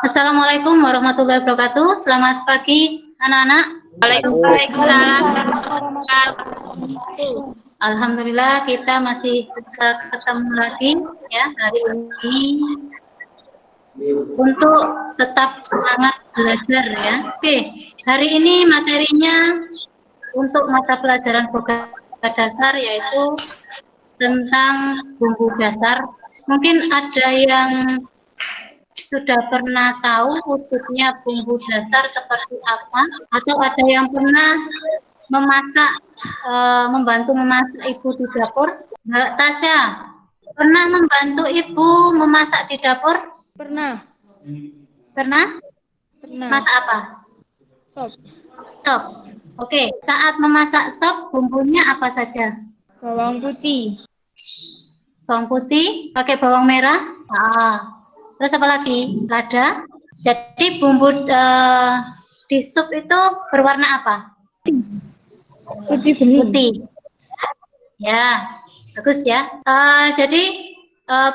Assalamualaikum warahmatullahi wabarakatuh. Selamat pagi anak-anak. Waalaikumsalam. Alhamdulillah kita masih bisa ketemu lagi ya hari ini untuk tetap semangat belajar ya. Oke, hari ini materinya untuk mata pelajaran Boga dasar yaitu tentang bumbu dasar. Mungkin ada yang sudah pernah tahu wujudnya bumbu dasar seperti apa, atau ada yang pernah memasak, membantu memasak ibu di dapur? Mbak Tasya, pernah membantu ibu memasak di dapur? Pernah. Pernah? Pernah. Masak apa? Sop. Sop. Oke, saat memasak sop bumbunya apa saja? Bawang putih. Bawang putih, pakai bawang merah. Terus apa lagi? Lada. Jadi bumbu di sup itu berwarna apa? Putih bening. Putih. Ya, bagus ya. Jadi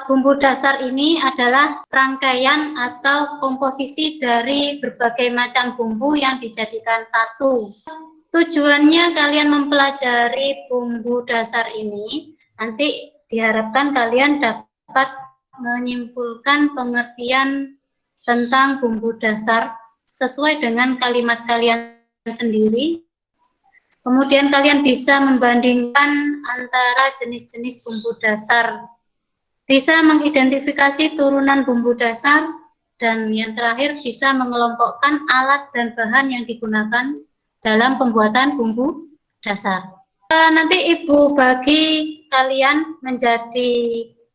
bumbu dasar ini adalah rangkaian atau komposisi dari berbagai macam bumbu yang dijadikan satu. Tujuannya kalian mempelajari bumbu dasar ini, nanti diharapkan kalian dapat menyimpulkan pengertian tentang bumbu dasar sesuai dengan kalimat kalian sendiri. Kemudian kalian bisa membandingkan antara jenis-jenis bumbu dasar, bisa mengidentifikasi turunan bumbu dasar, dan yang terakhir bisa mengelompokkan alat dan bahan yang digunakan dalam pembuatan bumbu dasar. Nanti Ibu bagi kalian menjadi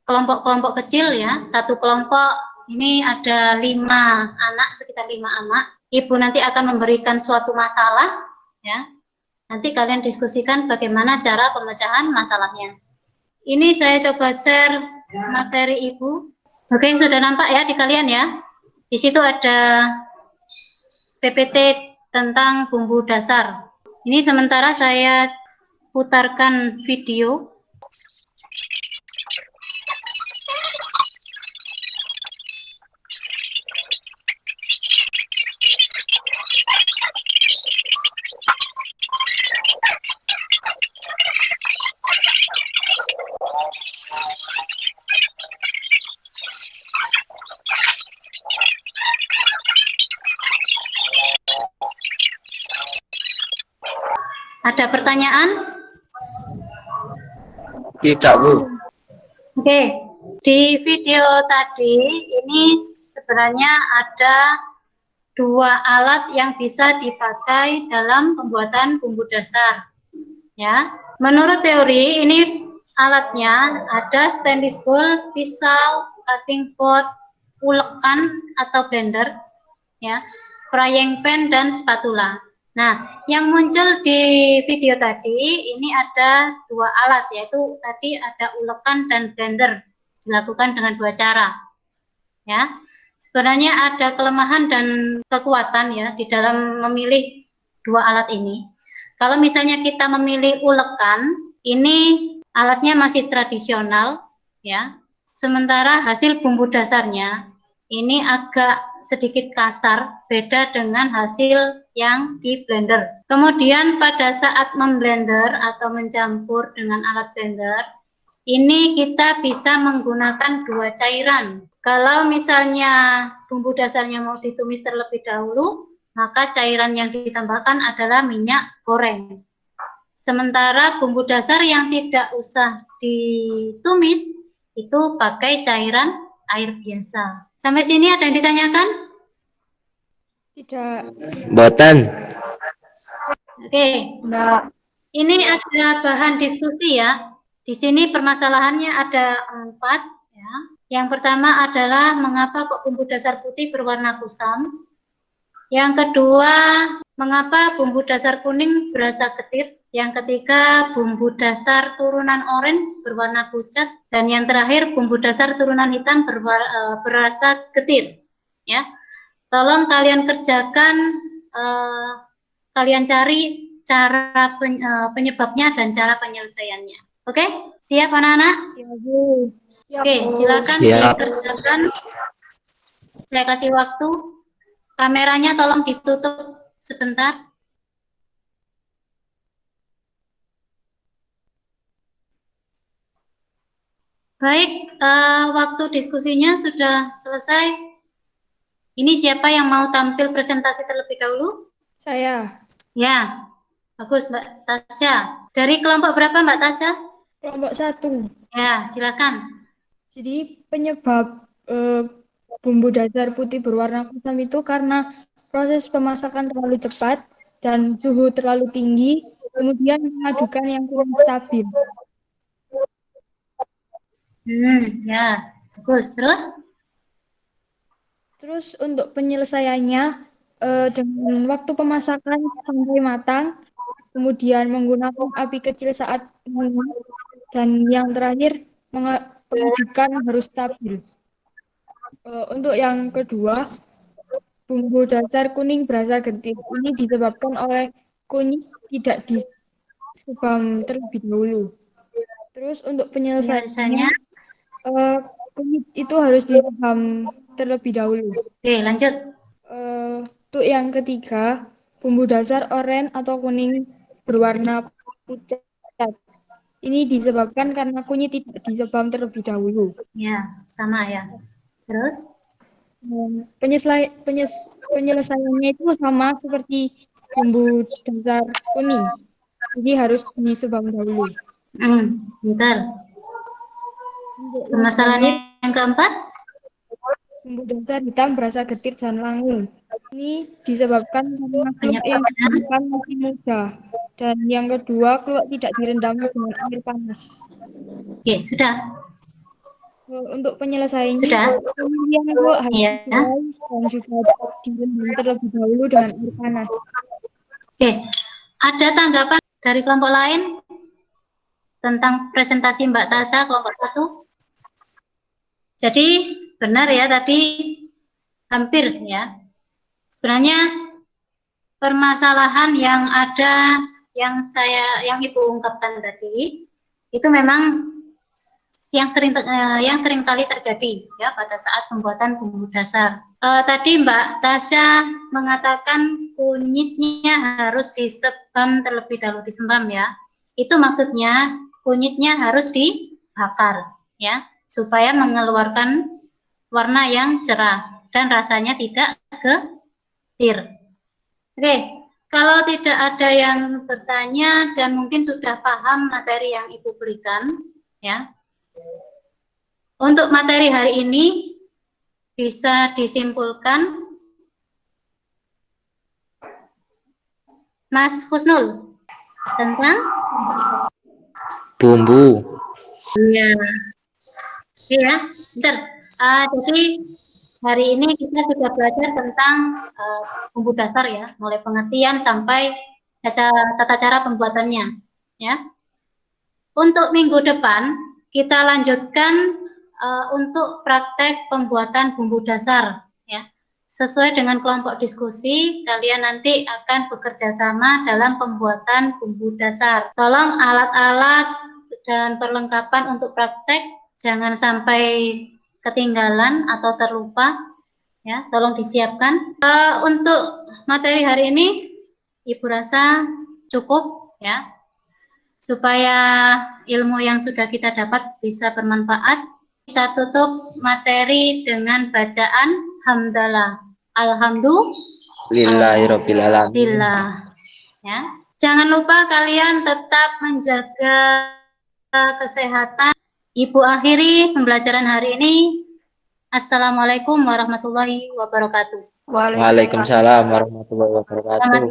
kelompok-kelompok kecil ya. Satu kelompok ini ada 5 anak, sekitar 5 anak. Ibu nanti akan memberikan suatu masalah ya. Nanti kalian diskusikan bagaimana cara pemecahan masalahnya. Ini saya coba share materi Ibu. Oke, sudah nampak ya di kalian ya. Di situ ada PPT tentang bumbu dasar. Ini sementara saya putarkan video. Ada pertanyaan? Tidak, Bu. Oke, di video tadi ini sebenarnya ada 2 alat yang bisa dipakai dalam pembuatan bumbu dasar. Ya, menurut teori ini alatnya ada stainless bowl, pisau, cutting board, ulekan atau blender, ya, frying pan dan spatula. Nah, yang muncul di video tadi ini ada 2 alat, yaitu tadi ada ulekan dan blender, dilakukan dengan 2 cara. Ya, sebenarnya ada kelemahan dan kekuatan ya di dalam memilih 2 alat ini. Kalau misalnya kita memilih ulekan, ini alatnya masih tradisional ya. Sementara hasil bumbu dasarnya ini agak sedikit kasar, beda dengan hasil yang di blender. Kemudian pada saat memblender atau mencampur dengan alat blender, ini kita bisa menggunakan 2 cairan. Kalau misalnya bumbu dasarnya mau ditumis terlebih dahulu, maka cairan yang ditambahkan adalah minyak goreng. Sementara bumbu dasar yang tidak usah ditumis, itu pakai cairan air biasa. Sampai sini ada yang ditanyakan? Tidak. Boten. Oke. Enggak. Ini ada bahan diskusi ya. Di sini permasalahannya ada 4 ya. Yang pertama adalah mengapa kok bumbu dasar putih berwarna kusam. Yang kedua, mengapa bumbu dasar kuning berasa getir. Yang ketiga, bumbu dasar turunan orange berwarna pucat. Dan yang terakhir, bumbu dasar turunan hitam berasa getir. Ya, tolong kalian kerjakan, kalian cari cara penyebabnya dan cara penyelesaiannya. Oke, siap anak-anak? Ya, Bu. Oke, silakan Siap. dikerjakan Saya kasih waktu. Kameranya tolong ditutup sebentar. Baik, waktu diskusinya sudah selesai. Ini siapa yang mau tampil presentasi terlebih dahulu? Saya. Ya, bagus Mbak Tasya. Dari kelompok berapa Mbak Tasya? Kelompok 1. Ya, silakan. Jadi penyebab bumbu dasar putih berwarna kusam itu karena proses pemasakan terlalu cepat dan suhu terlalu tinggi, kemudian mengadukan yang kurang stabil. Ya, bagus. Terus untuk penyelesaiannya dengan waktu pemasakan sampai matang, kemudian menggunakan api kecil saat menguap, dan yang terakhir pengadukan harus stabil. Untuk yang kedua, bumbu dasar kuning berasa gentit. Ini disebabkan oleh kunyit tidak disebam terlebih dahulu. Terus untuk penyelesaiannya, kunyit itu harus disebam terlebih dahulu. Oke, lanjut. Untuk yang ketiga, bumbu dasar oranye atau kuning berwarna pucat. Ini disebabkan karena kunyit tidak disebam terlebih dahulu. Ya, sama ya. Terus? Penyelesaiannya itu sama seperti bumbu dasar kuning. Jadi harus disebam dahulu. Bentar. Permasalahan yang keempat? Bumbu dasar hitam berasa getir dan langu. Ini disebabkan karena keluak yang digunakan masih muda. Dan yang kedua, keluak tidak direndam dengan air panas. Oke, sudah. Untuk penyelesaiannya, Sudah. pemilihan keluak harus dikurai dan juga direndam terlebih dahulu dengan air panas. Oke, ada tanggapan dari kelompok lain tentang presentasi Mbak Tasya kelompok 1? Jadi benar ya tadi hampir ya. Sebenarnya permasalahan yang ada yang Ibu ungkapkan tadi itu memang yang sering kali terjadi ya pada saat pembuatan bumbu dasar. Tadi Mbak Tasya mengatakan kunyitnya harus disebam terlebih dahulu, disembam ya. Itu maksudnya kunyitnya harus dibakar ya, supaya mengeluarkan warna yang cerah dan rasanya tidak getir. Oke, kalau tidak ada yang bertanya dan mungkin sudah paham materi yang Ibu berikan ya. Untuk materi hari ini bisa disimpulkan, Mas Husnul, tentang bumbu. Iya. Ya, bentar. Jadi hari ini kita sudah belajar tentang bumbu dasar ya, mulai pengertian sampai tata cara pembuatannya. Ya. Untuk minggu depan kita lanjutkan untuk praktek pembuatan bumbu dasar. Ya, sesuai dengan kelompok diskusi, kalian nanti akan bekerja sama dalam pembuatan bumbu dasar. Tolong alat-alat dan perlengkapan untuk praktek jangan sampai ketinggalan atau terlupa ya, tolong disiapkan. Untuk materi hari ini Ibu rasa cukup ya, supaya ilmu yang sudah kita dapat bisa bermanfaat. Kita tutup materi dengan bacaan hamdalah. Alhamdulillahirobbilalamin. Ya, jangan lupa kalian tetap menjaga kesehatan. Ibu akhiri pembelajaran hari ini. Assalamualaikum warahmatullahi wabarakatuh. Waalaikumsalam warahmatullahi wabarakatuh.